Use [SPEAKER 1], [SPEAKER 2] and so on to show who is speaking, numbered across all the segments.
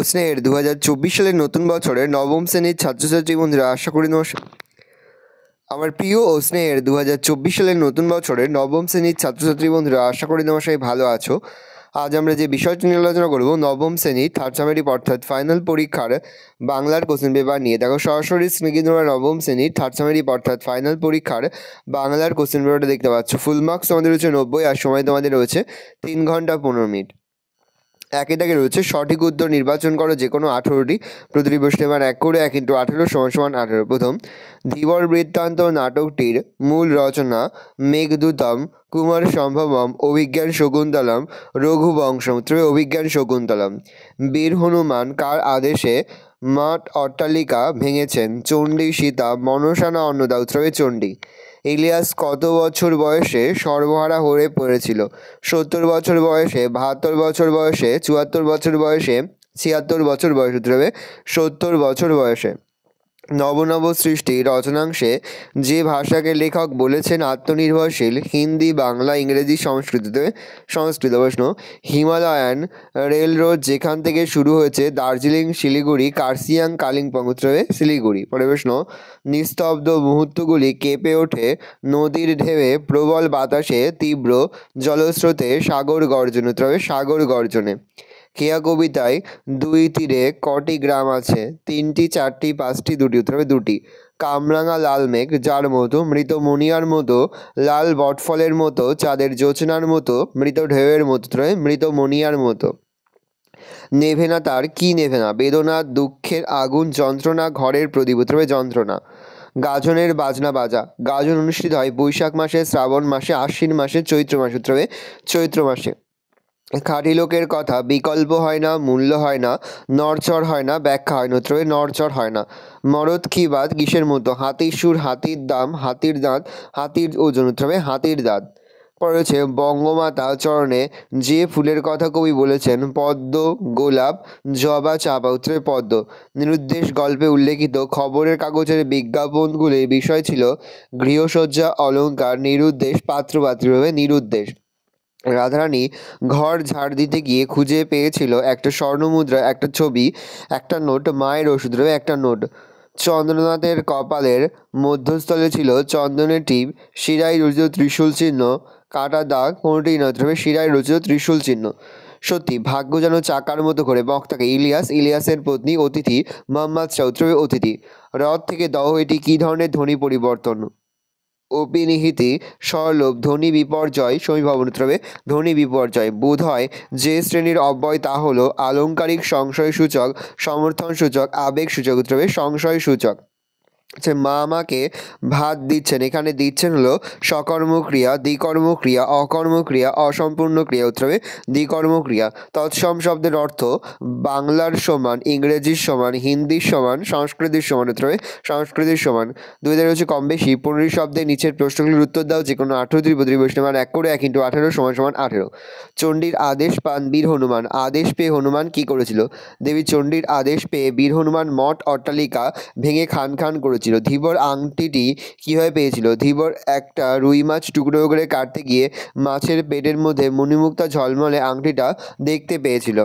[SPEAKER 1] স্নেহের 2024 সালের নতুন বছরে নবম শ্রেণীর ছাত্রছাত্রী বন্ধুরা, আশা করি আমার প্রিয় ও স্নেহের 2024 সালের নতুন বছরে নবম শ্রেণীর ছাত্রছাত্রী বন্ধুরা, আশা করি তোমার সবাই ভালো আছো। আজ আমরা যে বিষয়টি নিয়ে আলোচনা করবো, নবম শ্রেণীর থার্ড সামেটিভ অর্থাৎ ফাইনাল পরীক্ষার বাংলার কোশ্চেন পেপার নিয়ে। দেখো, সরাসরি স্ক্রিনে তোমরা নবম শ্রেণীর থার্ড সামেটিভ অর্থাৎ ফাইনাল পরীক্ষার বাংলার কোশ্চেন পেপারটা দেখতে পাচ্ছ। ফুল মার্কস তোমাদের রয়েছে 90 আর সময় তোমাদের রয়েছে 3 ঘন্টা 15 মিনিট। একে দাগে রয়েছে সঠিক উত্তর নির্বাচন করো যে কোনো 18টি, প্রতিটি প্রশ্নের মান 1 করে 1 × 18 = 18। প্রথম, ধীবর বৃত্তান্ত নাটকটির মূল রচনা মেঘদূতম, কুমার সম্ভবম, অভিজ্ঞান শকুন্তলম, রঘুবংশম। অভিজ্ঞান শকুন্তলম। বীর হনুমান কার আদেশে মঠ অট্টালিকা ভেঙেছেন? চণ্ডী, সীতা, মনসা না অন্নদা? চণ্ডী। ইলিয়াস কত বছর বয়সে সর্বহারা হয়ে পড়েছিল? 70 বছর বয়সে, 72 বছর বয়সে, 74 বছর বয়সে, 76 বছর বয়সে? 70 বছর বয়সে। নব সৃষ্টি রচনাংশে যে ভাষাকে লেখক বলেছেন আত্মনির্ভরশীল? হিন্দি, বাংলা, ইংরেজি, সংস্কৃত। প্রশ্ন, হিমালয়ান রেলরোড যেখান থেকে শুরু হয়েছে? দার্জিলিং, শিলিগুড়ি, কার্সিয়াং, কালিম্পং? শিলিগুড়ি। পরে প্রশ্ন, নিস্তব্ধ মুহূর্তগুলি কেঁপে ওঠে নদীর ঢেউয়ে, প্রবল বাতাসে, তীব্র জলস্রোতে, সাগর গর্জনে? সাগর গর্জনে। কেয়া কবিতায় 2 তীরে কটি গ্রাম আছে? 3টি, 4টি, 5টি, 2টি? 2টি। কামরাঙা লাল মেঘ যার মতো? মৃত মনিয়ার মতো, লাল বটফলের মতো, চাঁদের জোছনার মতো, মৃত ঢেউয়ের মতো? মৃত মনিয়ার মতো। নেভে না তার কি নেভে না? বেদনা, দুঃখের আগুন, যন্ত্রণা, ঘরের প্রদীপ? যন্ত্রণা। গাজনের বাজনা বাজা। গাজন অনুষ্ঠিত হয় বৈশাখ মাসে, শ্রাবণ মাসে, আশ্বিন মাসে, চৈত্র মাসে? চৈত্র মাসে। খাঁটি লোকের কথা বিকল্প হয় না, মূল্য হয় না, নড়চড় হয় না, ব্যাখ্যা হয় না? নড়চড় হয় না। মরদ কি বাদ কিসের মতো? হাতির সুর, হাতির দাম, হাতির দাঁত, হাতির ওজন? হাতির দাঁত। পরে রয়েছে বঙ্গমাতা চরণে যে ফুলের কথা কবি বলেছেন? পদ্ম, গোলাপ, জবা, চাঁপা? পদ্ম। নিরুদ্দেশ গল্পে উল্লেখিত খবরের কাগজের বিজ্ঞাপনগুলির বিষয় ছিল গৃহসজ্জা, অলংকার, নিরুদ্দেশ, পাত্রপাত্রী? নিরুদ্দেশ। রাধারানী ঘর ঝাড় দিতে গিয়ে খুঁজে পেয়েছিল একটা স্বর্ণমুদ্রা, একটা ছবি, একটা নোট, মায়ের ওষুধ? একটা নোট। চন্দ্রনাথের কপালের মধ্যস্থলে ছিল চন্দনের টিপ, শিরায় রচিত ত্রিশূল চিহ্ন, কাটা দাগ কোনোটি নয়? শিরায় রচিত ত্রিশূল চিহ্ন। সত্যি ভাগ্য যেন চাকার মতো করে। বক্তাকে ইলিয়াস, ইলিয়াসের পত্নী, অতিথি মোহাম্মদ শাহ? অতিথি। রথ থেকে দহ এটি কী ধরনের ধ্বনি পরিবর্তন? অপিনিহিতি, সরলোভ, ধ্বনি বিপর্যয়, সমীভবন? ধ্বনি বিপর্যয়। বোধ হয় যে শ্রেণীর অব্যয় তা হলো আলংকারিক, সংশয়সূচক, সমর্থনসূচক, আবেগসূচক? সংশয়সূচক। আচ্ছা, মা আমাকে ভাত দিচ্ছেন, এখানে দিচ্ছেন হলো সকর্মক্রিয়া, দ্বিকর্মক্রিয়া, অকর্মক্রিয়া, অসম্পূর্ণ ক্রিয়া? দ্বিকর্মক্রিয়া। তৎসম শব্দের অর্থ বাংলার সমান, ইংরেজির সমান, হিন্দির সমান, সংস্কৃতির সমান? সংস্কৃতির সমান। 2 হচ্ছে কম বেশি। 15 শব্দের নিচের প্রশ্নগুলির উত্তর দাও যে কোনো 18টি, প্রতিটি প্রশ্নের মান 1 করে 1 × 18 = 18। চণ্ডীর আদেশ পান বীর হনুমান। আদেশ পেয়ে হনুমান কি করেছিল? দেবী চণ্ডীর আদেশ পেয়ে বীর হনুমান মঠ অট্টালিকা ভেঙে খান খান করেছিল। ধীবর আংটিটি কীভাবে পেয়েছিল? ধীবর একটা রুই মাছ টুকরো করে কাটতে গিয়ে মাছের পেটের মধ্যে মণিমুক্তা ঝলমলে আংটিটা দেখতে পেয়েছিল।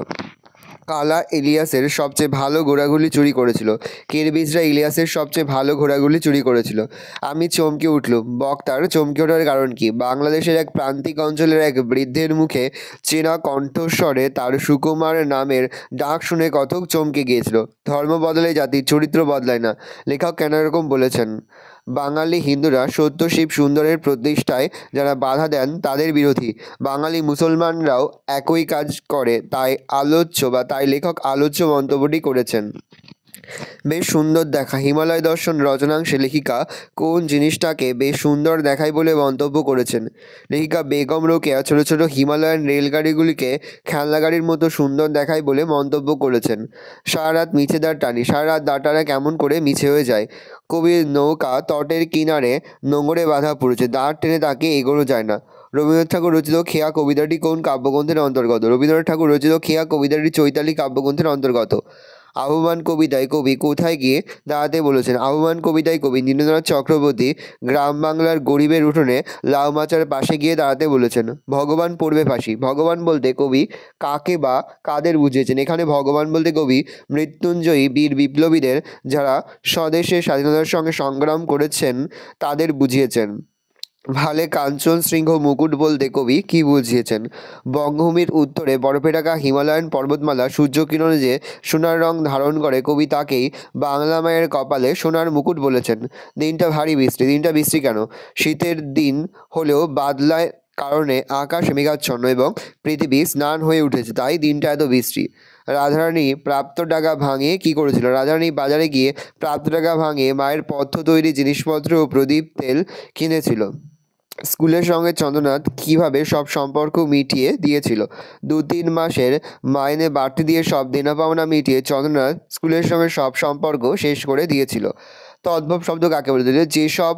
[SPEAKER 1] কালা ইলিয়াসের সবচেয়ে ভালো ঘোড়াগুলি চুরি করেছিল। কিরবিজরা ইলিয়াসের সবচেয়ে ভালো ঘোড়াগুলি চুরি করেছিল। আমি চমকে উঠলুম। বক্তার চমকে ওঠার কারণ কি? বাংলাদেশের এক প্রান্তিক অঞ্চলের এক বৃদ্ধের মুখে চেনা কণ্ঠস্বরে তার সুকুমার নামের ডাক শুনে কথক চমকে গিয়েছিল। ধর্ম বদলায়, জাতির চরিত্র বদলায় না। লেখক কেন এরকম বলেছেন? বাঙালি হিন্দুরা সত্য, শিব, সুন্দরের প্রতিষ্ঠায় যারা বাধা দেন তাদের বিরোধী। বাঙালি মুসলমানরাও একই কাজ করে, তাই লেখক আলোচ্য মন্তব্যটি করেছেন। বেশ সুন্দর দেখা। হিমালয় দর্শন রচনাংশে লেখিকা কোন জিনিসটাকে বেশ সুন্দর দেখায় বলে মন্তব্য করেছেন? লেখিকা বেগম রোকেয়া ছোট ছোট হিমালয়ান রেলগাড়িগুলিকে খেলনা গাড়ির মতো সুন্দর দেখায় বলে মন্তব্য করেছেন। সারা রাত মিছে দাঁড় টানি, সারা রাত দাঁড় টানা কেমন করে মিছে হয়ে যায়। কবির নৌকা তটের কিনারে নোঙরে বাঁধা পড়েছে, দাঁড় টেনে তাকে এগোনো যায় না। রবীন্দ্রনাথ ঠাকুর রচিত খেয়া কবিতাটি কোন কাব্যগ্রন্থের অন্তর্গত? রবীন্দ্রনাথ ঠাকুর রচিত খেয়া কবিতাটি চৈতালি কাব্যগ্রন্থের অন্তর্গত। আহ্বান কবিতায় কবি কোথায় গিয়ে দাঁড়াতে বলেছেন? আহ্বান কবিতায় কবি নীরেন্দ্রনাথ চক্রবর্তী গ্রাম বাংলার গরিবের উঠোনে লাউ মাচার পাশে গিয়ে দাঁড়াতে বলেছেন। ভগবান পড়বে ফাঁসি। ভগবান বলতে কবি কাকে বা কাদের বুঝিয়েছেন? এখানে ভগবান বলতে কবি মৃত্যুঞ্জয়ী বীর বিপ্লবীদের, যারা স্বদেশের স্বাধীনতার সঙ্গে সংগ্রাম করেছেন, তাদের বুঝিয়েছেন। ভালে কাঞ্চন শৃঙ্গ মুকুট বলতে কবি কি বুঝিয়েছেন? বঙ্গভূমির উত্তরে বরফে ঢাকা হিমালয়ান পর্বতমালা সূর্যকিরণে যে সোনার রং ধারণ করে, কবি তাকেই বাংলা মায়ের কপালে সোনার মুকুট বলেছেন। দিনটা ভারী বৃষ্টি। দিনটা বৃষ্টি কেন? শীতের দিন হলেও বাদলার কারণে আকাশ মেঘাচ্ছন্ন এবং পৃথিবী স্নান হয়ে উঠেছে, তাই দিনটা এত বৃষ্টি। রাধারানী প্রাপ্ত টাকা ভাঙিয়ে কি করেছিল? রাধারানী বাজারে গিয়ে প্রাপ্ত টাকা ভাঙিয়ে মায়ের পথ্য তৈরি জিনিসপত্র ও প্রদীপ তেল কিনেছিল। স্কুলের সঙ্গে চন্দ্রনাথ কিভাবে সব সম্পর্ক মিটিয়ে দিয়েছিল? 2-3 মাসের মাইনে বাড়তি দিয়ে সব দেনা পাওনা মিটিয়ে চন্দ্রনাথ স্কুলের সঙ্গে সব সম্পর্ক শেষ করে দিয়েছিল। তদ্ভব শব্দ কাকে বলে? যেসব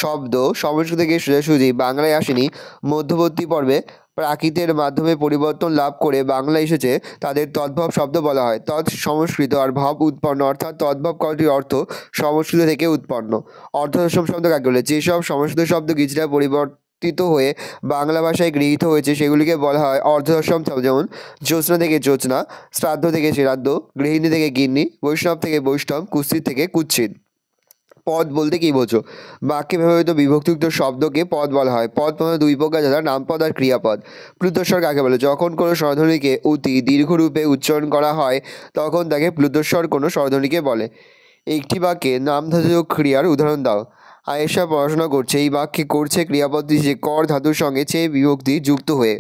[SPEAKER 1] শব্দ সংস্কৃত থেকে সোজাসুজি বাংলায় আসেনি, মধ্যবর্তী পর্বে প্রাকৃতের মাধ্যমে পরিবর্তন লাভ করে বাংলা এসেছে, তাদের তদ্ভব শব্দ বলা হয়। তৎ সংস্কৃত আর ভব উৎপন্ন, অর্থাৎ তদ্ভব কথাটির অর্থ সংস্কৃত থেকে উৎপন্ন। অর্থদর্শন শব্দ কাকে বলে? যেসব সংস্কৃত শব্দ কিছুটা পরিবর্তিত হয়ে বাংলা ভাষায় গৃহীত হয়েছে, সেগুলিকে বলা হয় অর্থদর্শন শব্দ। যেমন জ্যোৎস্না থেকে জ্যোৎস্না, শ্রাদ্ধ থেকে শ্রাদ্ধ, গৃহিণী থেকে গিন্নি, বৈষ্ণব থেকে বৈষ্ণব, কুৎসিত থেকে কুৎসিত। পদ বলতে কি বোঝো? বাক্যে ব্যবহৃত বিভক্তিযুক্ত শব্দকে পদ বলা হয়। পদ প্রধানত দুই প্রকার, যথা নামপদ আর ক্রিয়াপদ। প্লুতস্বর কাকে বলে? যখন কোনো স্বরধ্বনিকে অতি দীর্ঘরূপে উচ্চারণ করা হয়, তখন তাকে প্লুতস্বর কোনো স্বরধ্বনিকে বলে। একটি বাক্যে নামধাতুক ক্রিয়ার উদাহরণ দাও। আয়েশা পড়াশোনা করছে। এই বাক্যে করছে ক্রিয়াপদটি যে কর ধাতুর সঙ্গে চেয়ে বিভক্তি যুক্ত হয়ে।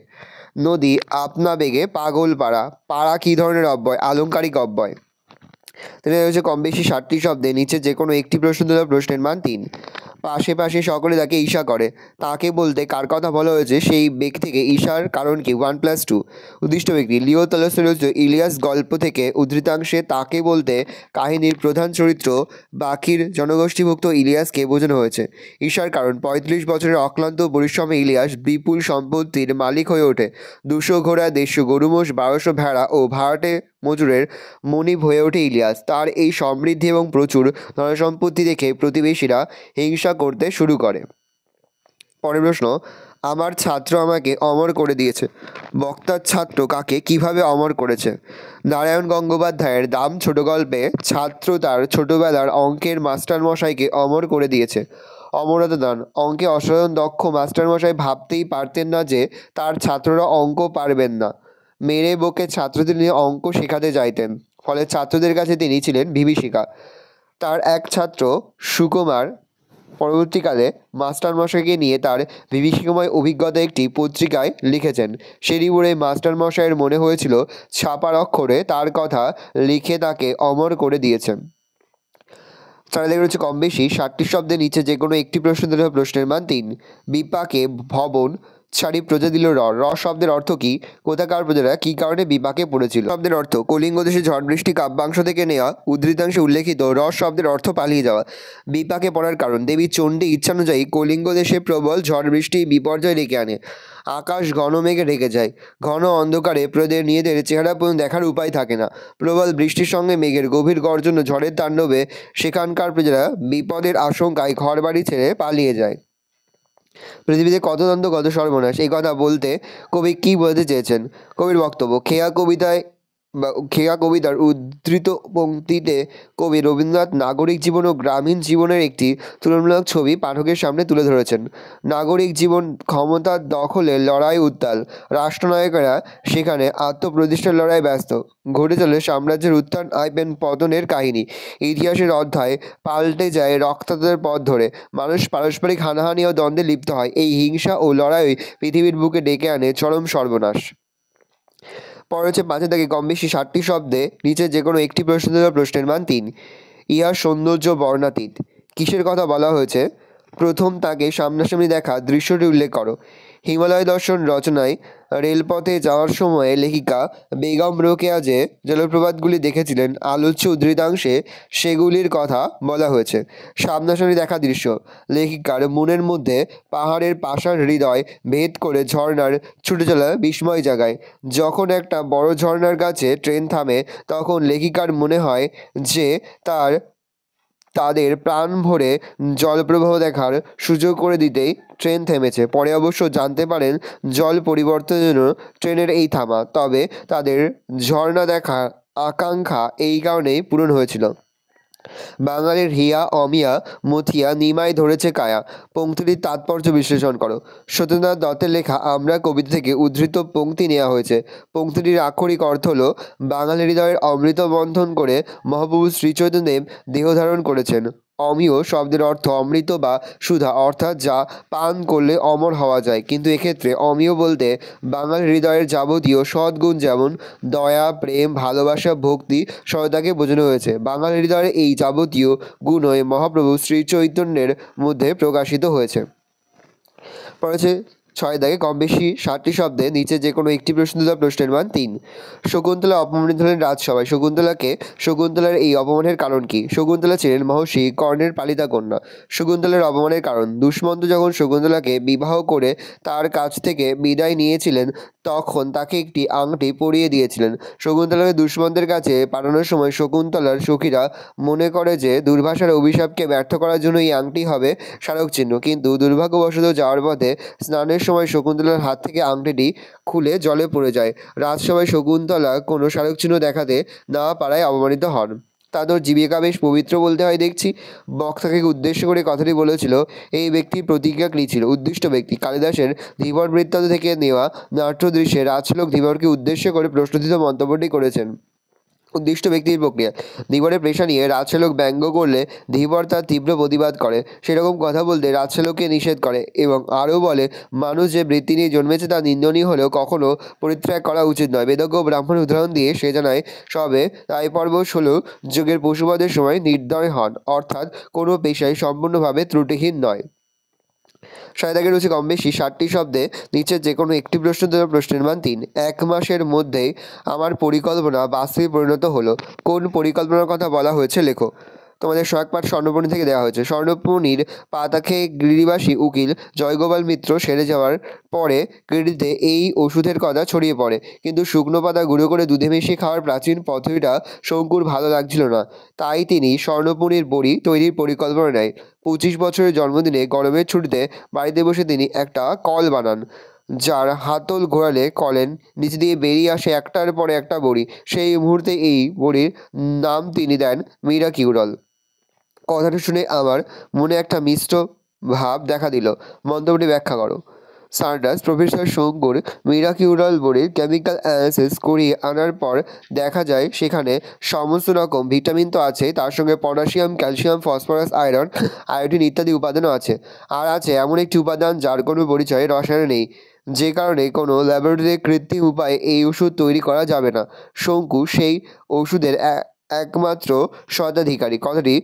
[SPEAKER 1] নদী আপনা বেগে পাগল পাড়া। পাড়া কী ধরনের অব্যয়? আলংকারিক অব্যয়। তাহলে হচ্ছে কম বেশি 60টি শব্দে নিচে যে কোনো একটি প্রশ্ন দিলে প্রশ্নের মান 3। পাশে পাশে সকলে তাকে ঈর্ষা করে। তাকে বলতে কার কথা বলা হয়েছে? সেই ব্যক্তিকে। ঈর্ষার কারণ কি? 1+2। উদ্দিষ্ট ব্যক্তি লিও তলস্টয় রচিত ইলিয়াস গল্প থেকে উদ্ধৃতাংশে তাকে বলতে কাহিনীর প্রধান চরিত্র বাকির জনগোষ্ঠীভুক্ত ইলিয়াসকে বোঝানো হয়েছে। ঈর্ষার কারণ 35 বছরের অক্লান্ত পরিশ্রমে ইলিয়াস বিপুল সম্পত্তির মালিক হয়ে ওঠে। 200 ঘোড়া, 150 গরুমোষ, 1200 ভেড়া ও ভাড়াটে মজুরের মনিব হয়ে ওঠে ইলিয়াস। তার এই সমৃদ্ধি এবং প্রচুর ধনসম্পত্তি দেখে প্রতিবেশীরা হিংসা করতে শুরু করে। পরের প্রশ্ন, আমার ছাত্র আমাকে অমর করে দিয়েছে। বক্তার ছাত্র কাকে কিভাবে অমর করেছে? নারায়ণ গঙ্গোপাধ্যায়ের দাম ছোট গল্পে ছাত্র তার ছোটবেলার অঙ্কের মাস্টারমশাইকে অমর করে দিয়েছে। অমরতা দান। অঙ্কে অসাধারণ দক্ষ মাস্টারমশাই ভাবতেই পারতেন না যে তার ছাত্ররা অঙ্ক পারবেন না। মেরে বকে ছাত্রদের নিয়ে অঙ্ক শেখাতে চাইতেন, ফলে ছাত্রদের কাছে তিনি ছিলেন বিভীষিকা। তার এক ছাত্র সুকুমার পরবর্তীকালে মাস্টারমশাইকে নিয়ে তার বিভীষিকাময় অভিজ্ঞতা একটি পত্রিকায় লিখেছেন। সেটি পড়ে মাস্টারমশাইয়ের মনে হয়েছিল ছাপার অক্ষরে তার কথা লিখে তাকে অমর করে দিয়েছেন। চারিদিকে রয়েছে কম বেশি 60টি শব্দের নিচে যে কোনো একটি প্রশ্ন দিলে প্রশ্নের মান 3। বিপাকে ভবন ছাড়ি প্রজা দিল র। র শব্দের অর্থ কি? কোথাকার প্রজারা কি কারণে বিপাকে পড়েছিল? শব্দের অর্থ কলিঙ্গ দেশে ঝড় বৃষ্টি কাব্যাংশ থেকে নেওয়া। উদ্ধৃতাংশে উল্লেখিত র শব্দের অর্থ পালিয়ে যাওয়া। বিপাকে পড়ার কারণ দেবী চণ্ডী ইচ্ছানুযায়ী কলিঙ্গ দেশে প্রবল ঝড় বৃষ্টি বিপর্যয় ডেকে আনে। আকাশ ঘন মেঘে ঢেকে যায়। ঘন অন্ধকারে প্রদের নিজেদের চেহারা পর্যন্ত দেখার উপায় থাকে না। প্রবল বৃষ্টির সঙ্গে মেঘের গভীর গর্জন ও ঝড়ের তাণ্ডবে সেখানকার প্রজারা বিপদের আশঙ্কায় ঘরবাড়ি ছেড়ে পালিয়ে যায়। পৃথিবীতে কত দ্বন্দ্ব, কত সর্বনাশ, এই কথা বলতে কবি কি বলতে চেয়েছেন? কবির বক্তব্য। খেয়া কবিতার উদ্ধৃত পংক্তিতে কবি রবীন্দ্রনাথ নাগরিক জীবন ও গ্রামীণ জীবনের একটি তুলনামূলক ছবি পাঠকের সামনে তুলে ধরেছেন। নাগরিক জীবন ক্ষমতার দখলের লড়াই উত্তাল। রাষ্ট্রনায়কেরা সেখানে আত্মপ্রতিষ্ঠার লড়াই ব্যস্ত। ঘটে চলে সাম্রাজ্যের উত্থান পতনের কাহিনী। ইতিহাসের অধ্যায় পাল্টে যায় রক্তাক্তের পথ ধরে। মানুষ পারস্পরিক হানাহানি ও দ্বন্দ্বে লিপ্ত হয়। এই হিংসা ও লড়াই পৃথিবীর বুকে ডেকে আনে চরম সর্বনাশ। পরে হচ্ছে 5 থেকে কম বেশি 60টি শব্দে নিচে যে কোনো একটি প্রশ্ন দিলে প্রশ্নের মান 3। ইহার সৌন্দর্য বর্ণাতীত। কিসের কথা বলা হয়েছে? প্রথম তাকে সামনাসামনি দেখা দৃশ্যটি উল্লেখ করো। হিমালয় দর্শন রচনায় রেলপথে যাওয়ার সময় লেখিকা বেগম রোকেয়া যে জলপ্রপাতগুলি দেখেছিলেন আলোচ্য উদ্ধৃতাংশে সেগুলির কথা বলা হয়েছে। সামনাসামনি দেখা দৃশ্য লেখিকার মনের মধ্যে পাহাড়ের পাষাণ হৃদয় ভেদ করে ঝর্ণার ছুটে চলা বিস্ময় জাগায়। যখন একটা বড় ঝর্ণার কাছে ট্রেন থামে তখন লেখিকার মনে হয় যে তাদের প্রাণ ভরে জলপ্রবাহ দেখার সুযোগ করে দিতেই ট্রেন থেমেছে। পরে অবশ্য জানতে পারেন জল পরিবর্তনের জন্য ট্রেনের এই থামা, তবে তাদের ঝর্ণা দেখার আকাঙ্ক্ষা এই কারণেই পূরণ হয়েছিল। বাঙালির হিয়া অমিয়া মথিয়া নিমাই ধরেছে কায়া পংক্তিটির তাৎপর্য বিশ্লেষণ করো। সত্যেন্দ্রনাথ দত্তের লেখা আমরা কবিতা থেকে উদ্ধৃত পংক্তি নেওয়া হয়েছে। পংক্তিটির আক্ষরিক অর্থ হল বাঙালি হৃদয়ের অমৃত বন্ধন করে মহাপ্রভু শ্রীচৈতন্যদেব দেহধারণ করেছেন। অমিয় শব্দের অর্থ অমৃত বা সুধা, অর্থাৎ যা পান করলে অমর হওয়া যায়। কিন্তু এক্ষেত্রে অমিয় বলতে বাঙালি হৃদয়ের যাবতীয় সদ্গুণ যেমন দয়া, প্রেম, ভালোবাসা, ভক্তি, সততাকে বোঝানো হয়েছে। বাঙালি হৃদয়ের এই যাবতীয় গুণই মহাপ্রভু শ্রীচৈতন্যের মধ্যে প্রকাশিত হয়েছে। পড়েছে 6 দাগে কম বেশি 7টি শব্দে নিচে যে কোনো একটি প্রশ্ন দেওয়া প্রশ্নের মান 3। শকুন্তলা অপমানিত হলেন রাজসভায়। শকুন্তলার এই অপমানের কারণ কি? শকুন্তলা ছিলেন মহর্ষি কর্ণের পালিতা কন্যা। শকুন্তলার অপমানের কারণ দুষ্মন্ত যখন শকুন্তলাকে বিবাহ করে তার কাছ থেকে বিদায় নিয়েছিলেন তখন তাকে একটি আংটি পরিয়ে দিয়েছিলেন। শকুন্তলাকে দুষ্মন্তের কাছে পাঠানোর সময় শকুন্তলার সখীরা মনে করে যে দুর্বাসার অভিশাপকে ব্যর্থ করার জন্য এই আংটি হবে স্মারক চিহ্ন, কিন্তু দুর্ভাগ্যবশত যাওয়ার পথে স্নানের সময় শকুন্তলার হাত থেকে আংটিটি খুলে জলে পড়ে যায়। রাজসভায় শকুন্তলা কোনো স্মারকচিহ্ন দেখাতে না পারায় অপমানিত হন। তাদের জীবিকা বেশ পবিত্র বলতে হয় দেখছি। বক্তাকে উদ্দেশ্য করে কথাটি বলেছিল এই ব্যক্তির প্রতিজ্ঞা কী ছিল? উদ্দিষ্ট ব্যক্তি কালিদাসের ধীবর বৃত্তান্ত থেকে নেওয়া নাট্যদৃশ্যে রাজলোক ধীবরকে উদ্দেশ্য করে প্রশ্নটিত মন্তব্যটি করেছেন। উদ্দিষ্ট ব্যক্তির প্রক্রিয়া ধীবরের পেশা নিয়ে রাজসেলক ব্যঙ্গ করলে ধীবর তার তীব্র প্রতিবাদ করে, সেরকম কথা বলতে রাজসেলককে নিষেধ করে এবং আরও বলে মানুষ যে বৃত্তি নিয়ে জন্মেছে তা নিন্দনীয় হলেও কখনো পরিত্যাগ করা উচিত নয়। বেদজ্ঞ ব্রাহ্মণের উদাহরণ দিয়ে সে জানায় সবে তাই পর্ব 16 যুগের পশুবধের সময় নির্দয় হন, অর্থাৎ কোনো পেশায় সম্পূর্ণভাবে ত্রুটিহীন নয়। 6 দাগে রয়েছে কম বেশি 7টি শব্দে নিচের যে কোনো একটি প্রশ্ন দেওয়া প্রশ্নের মান 3। 1 মাসের মধ্যেই আমার পরিকল্পনা বাস্তবে পরিণত হলো। কোন পরিকল্পনার কথা বলা হয়েছে লেখো। তোমাদের সহায়ক পাঠ স্বর্ণপণি থেকে দেওয়া হয়েছে। স্বর্ণপণির পাতা খেয়ে গিরিবাসী উকিল জয়গোপাল মিত্র সেরে যাওয়ার পরে গিরিতে এই ওষুধের কথা ছড়িয়ে পড়ে, কিন্তু শুকনো পাতা গুঁড়ো করে দুধে মিশিয়ে খাওয়ার প্রাচীন পদ্ধতিটা শঙ্কুর ভালো লাগছিল না। তাই তিনি স্বর্ণপণির বড়ি তৈরির পরিকল্পনা নেয়। 25 বছরের জন্মদিনে গরমের ছুটিতে বাড়িতে বসে তিনি একটা কল বানান, যার হাতল ঘোরালে কলের নিচে দিয়ে বেরিয়ে আসে একটার পরে একটা বড়ি। সেই মুহূর্তে এই বড়ির নাম তিনি দেন মিরাকিউরল। কথাটা শুনে আমার মনে একটা মিশ্র ভাব দেখা দিল। মন্তব্যটি ব্যাখ্যা করো। সার্ডাস প্রফেসর শঙ্কুর মিরাকিউরল বড়ির কেমিক্যাল অ্যানালিসিস করিয়ে আনার পর দেখা যায় সেখানে সমস্ত রকম ভিটামিন তো আছে, তার সঙ্গে potassium, calcium, phosphorus, iron, iodine ইত্যাদি উপাদানও আছে। আর আছে এমন একটি উপাদান যার কোনো পরিচয় রসায়নে নেই, যে কারণে কোনো ল্যাবরেটরিতে কৃত্রিম উপায়ে এই ওষুধ তৈরি করা যাবে না। শঙ্কু সেই ওষুধের একমাত্র স্বত্বাধিকারী। কথাটি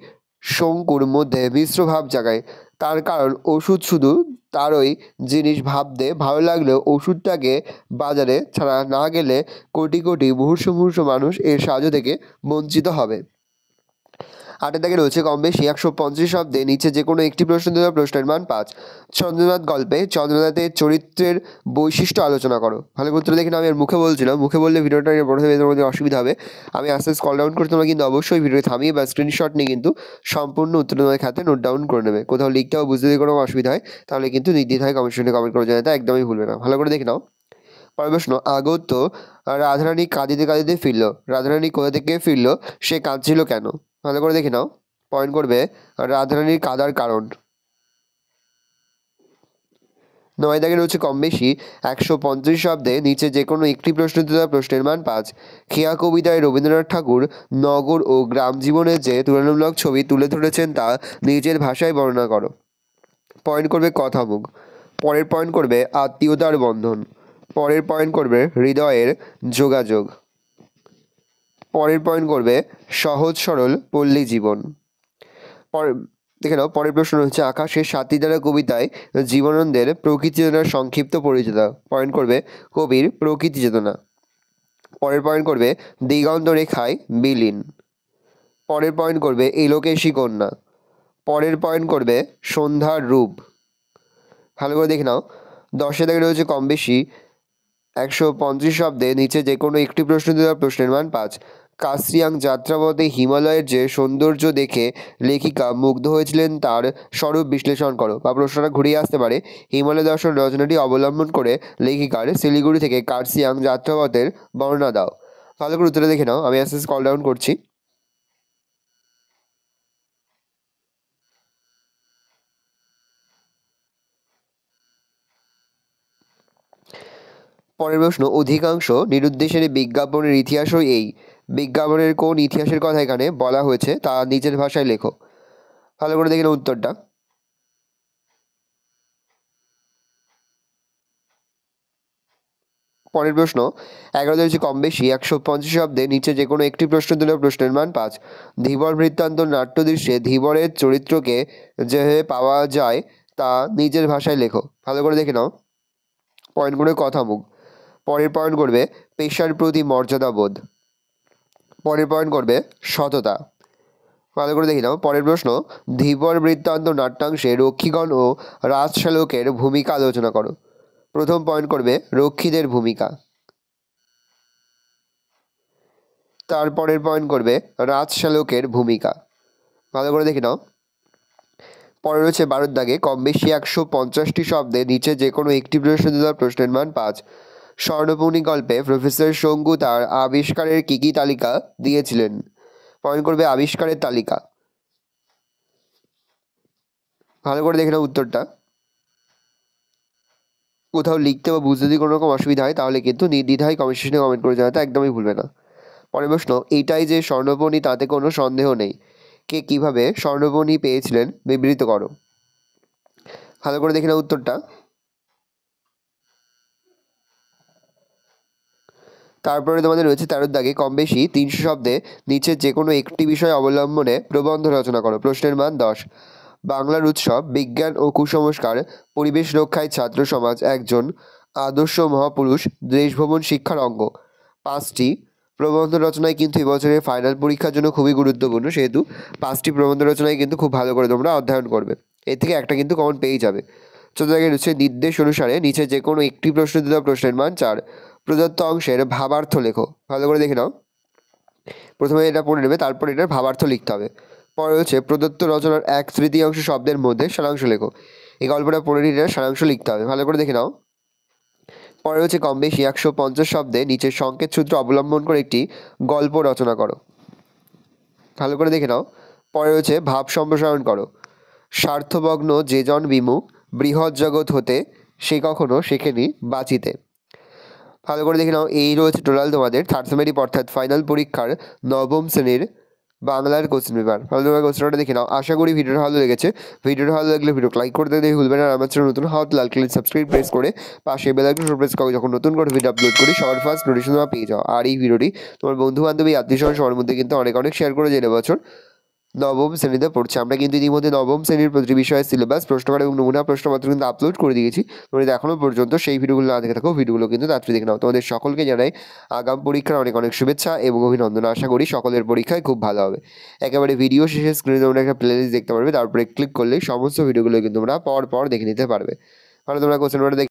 [SPEAKER 1] শঙ্কুর মধ্যে মিশ্র ভাব জাগায়। তার কারণ ওষুধ শুধু তারই জিনিস ভাবতে ভালো লাগলেও ওষুধটাকে বাজারে ছাড়া না গেলে কোটি কোটি মুমূর্ষু মানুষ এর সাহায্য থেকে বঞ্চিত হবে। 8 দাগে রয়েছে কম বেশি 150 শব্দে নিচে যে কোনো একটি প্রশ্ন দেওয়া প্রশ্নের মান 5। চন্দ্রনাথ গল্পে চন্দ্রনাথের চরিত্রের বৈশিষ্ট্য আলোচনা করো। ভালো করে উত্তর দেখি না, আমি আর মুখে বলছিলাম, মুখে বললে ভিডিওটা বড় হয়ে তোমাদের অসুবিধা হবে। আমি আস্তে আস্তে স্ক্রল ডাউন করে তোমরা কিন্তু অবশ্যই ভিডিও থামিয়ে বা স্ক্রিনশট নিয়ে কিন্তু সম্পূর্ণ উত্তর তোমাদের খাতে নোট ডাউন করে নেবে। কোথাও লিখতে বা বুঝতে যদি কোনো অসুবিধা হয় তাহলে কিন্তু নির্দ্বিধায় কমেন্ট করে জানাতে একদমই ভুলবে না। ভালো করে দেখে নাও। পরের প্রশ্ন আগত রাধারানী কাঁদিতে কাঁদিতে ফিরল। রাধারানী কোথা থেকে ফিরল, সে কাঁদছিল কেন? ভালো করে দেখে নাও। পয়েন্ট করবে রাধারানীর কাঁদার কারণ। 9 দাগে রয়েছে কম বেশি 150 শব্দে নিচে যে কোনো একটি প্রশ্ন দেওয়া প্রশ্নের মান 5। খেয়া কবিতায় রবীন্দ্রনাথ ঠাকুর নগর ও গ্রাম জীবনের যে তুলনামূলক ছবি তুলে ধরেছেন তা নিজের ভাষায় বর্ণনা করো। পয়েন্ট করবে কথামুখ। পরের পয়েন্ট করবে আত্মীয়তার বন্ধন। পরের পয়েন্ট করবে হৃদয়ের যোগাযোগ। পরের পয়েন্ট করবে সহজ সরল পল্লী জীবন। দেখে নাও পরের প্রশ্ন হচ্ছে আকাশের সাতটি দ্বারা কবিতায় জীবনানন্দের প্রকৃতি চেতনার সংক্ষিপ্ত পরিচয়। পয়েন্ট করবে কবির প্রকৃতি চেতনা। পরের পয়েন্ট করবে দিগন্ত রেখায় বিলীন। পরের পয়েন্ট করবে এলোকেশী কন্যা। পরের পয়েন্ট করবে সন্ধ্যার রূপ। ভালো করে দেখে নাও 10 দাগে রয়েছে কম বেশি 125 শব্দে নিচে যে কোনো একটি প্রশ্ন দেওয়া প্রশ্নের মান 5। কার্সিয়াং যাত্রাপথে হিমালয়ের যে সৌন্দর্য দেখে লেখিকা মুগ্ধ হয়েছিলেন তার স্বরূপ বিশ্লেষণ করো। বা প্রশ্নটা ঘুরিয়ে আসতে পারে হিমালয় দর্শন রচনাটি অবলম্বন করে লেখিকার শিলিগুড়ি থেকে কার্সিয়াং যাত্রাপথের বর্ণনা দাও। ভালো করে উত্তরে দেখে নাও, আমি আস্তে আস্তে কল ডাউন করছি। পরের প্রশ্ন অধিকাংশ নিরুদ্দেশের বিজ্ঞাপনের ইতিহাসও এই বিজ্ঞাপনের কোন ইতিহাসের কথা এখানে বলা হয়েছে তা নিজের ভাষায় লেখো। ভালো করে দেখে নাও উত্তরটা। পরের প্রশ্ন 11 হচ্ছে কম বেশি 150 শব্দে নিচে যে কোনো একটি প্রশ্ন দিলে প্রশ্নের মান 5। ধীবর বৃত্তান্ত নাট্যদৃশ্যে ধীবরের চরিত্রকে যেভাবে পাওয়া যায় তা নিজের ভাষায় লেখো। ভালো করে দেখে নাও। পয়েন্ট করে কথা মুখ। পরের পয়েন্ট করবে পেশার প্রতি মর্যাদাবোধ। পরের পয়েন্ট করবে সততা। ভালো করে দেখে নাও। পরের প্রশ্ন ধীবর বৃত্তান্ত নাট্যাংশে রক্ষীগণ ও রাজশ্যালকের ভূমিকা আলোচনা করো। প্রথম পয়েন্ট করবে রক্ষীদের ভূমিকা। তারপরের পয়েন্ট করবে রাজশ্যালকের ভূমিকা। ভালো করে দেখে নাও। পরে রয়েছে 12 দাগে কম বেশি 150টি শব্দে নিচে যে কোনো একটি প্রশ্ন দেওয়া প্রশ্নের মান 5। স্বর্ণপূর্ণি গল্পে প্রফেসর শঙ্কু তার আবিষ্কারের কী তালিকা দিয়েছিলেন। পয়েন্ট করবে আবিষ্কারের তালিকা। ভালো করে দেখে নাও উত্তরটা। কোথাও লিখতে বা বুঝতে যদি কোনো রকম অসুবিধা হয় তাহলে কিন্তু নির্দ্বিধায় কমেন্ট সেকশনে কমেন্ট করে জানাতে একদমই ভুলবে না। পরের প্রশ্ন এইটাই যে স্বর্ণপণি তাতে কোনো সন্দেহ নেই, কে কীভাবে স্বর্ণপণি পেয়েছিলেন বিবৃত করো। ভালো করে দেখে নাও উত্তরটা। তারপরে তোমাদের রয়েছে 13 দাগে কম বেশি 300 শব্দে নিচের যে কোনো একটি বিষয় অবলম্বনে প্রবন্ধ রচনা করো। প্রশ্নের মান 10। বাংলার উৎসব, বিজ্ঞান ও কুসংস্কার, পরিবেশ রক্ষায় ছাত্র সমাজ, একজন আদর্শ মহাপুরুষ, দেশভ্রমণ শিক্ষার অঙ্গ। 5টি প্রবন্ধ রচনায় কিন্তু এবছরের ফাইনাল পরীক্ষার জন্য খুবই গুরুত্বপূর্ণ, সেহেতু 5টি প্রবন্ধ রচনায় কিন্তু খুব ভালো করে তোমরা অধ্যয়ন করবে। এর থেকে একটা কিন্তু কমন পেয়ে যাবে। 14 দাগে রয়েছে নির্দেশ অনুসারে নিচে যে কোনো একটি প্রশ্ন দেওয়া প্রশ্নের মান 4। প্রদত্ত অংশের ভাবার্থ লেখো। ভালো করে দেখে নাও। প্রথমে এটা পড়ে নেবে, তারপর এটার ভাবার্থ লিখতে হবে। পরে হচ্ছে প্রদত্ত রচনার 1/3 শব্দের মধ্যে সারাংশ লেখো। এই গল্পটা পড়ে নিয়ে এটার সারাংশ লিখতে হবে। ভালো করে দেখে নাও। পরে হচ্ছে কম বেশি 150 শব্দে নিচের সংকেত সূত্র অবলম্বন করে একটি গল্প রচনা করো। ভালো করে দেখে নাও। পরে হচ্ছে ভাব সম্প্রসারণ করো। স্বার্থভগ্ন যে জন বিমুখ বৃহৎ জগৎ হতে সে কখনো শেখেনি বাঁচিতে। ভালো করে দেখে নাও। এই রয়েছে টোটাল তোমাদের থার্ড সেমেটিভ অর্থাৎ ফাইনাল পরীক্ষার নবম শ্রেণীর বাংলার কোশ্চেন পেপার। ভালো করে কোশ্চেনটা দেখে নাও। আশা করি ভিডিওটা ভালো লেগেছে। ভিডিওটা ভালো লাগলে ভিডিও লাইক করতে দেখে ভুলবেন না। আর আমার চ্যানেল নতুন হওয়া লাল কালার সাবস্ক্রাইব প্রেস করে পাশে বেল আইকন প্রেস করে যখন নতুন করে ভিডিও আপলোড করি সবার ফার্স্ট নোটিফিকেশন তোমরা পেয়ে যাও। আর এই ভিডিওটি তোমার বন্ধু বান্ধবী আত্মীয়স্বজন সবার মধ্যে কিন্তু অনেক শেয়ার করে যে এবছর নবম শ্রেণীতে পড়ছে। আমরা কিন্তু ইতিমধ্যে নবম শ্রেণীর প্রতি বিষয়ের সিলেবাস, প্রশ্নকার এবং নমুনা প্রশ্নপত্র কিন্তু আপলোড করে দিয়েছি। তোমরা এখনও পর্যন্ত সেই ভিডিওগুলো না দেখে থাকো, ভিডিওগুলো কিন্তু তাড়াতাড়ি দেখে নাও। তোমাদের সকলকে জানাই আগাম পরীক্ষার অনেক শুভেচ্ছা এবং অভিনন্দন। আশা করি সকলের পরীক্ষায় খুব ভালো হবে। একেবারে ভিডিও শেষে স্ক্রিনে তোমরা একটা প্লেলিস্ট দেখতে পারবে, তারপরে ক্লিক করলেই সমস্ত ভিডিওগুলো কিন্তু তোমরা পর দেখে নিতে পারবে। ভালো তোমরা কোশ্চেন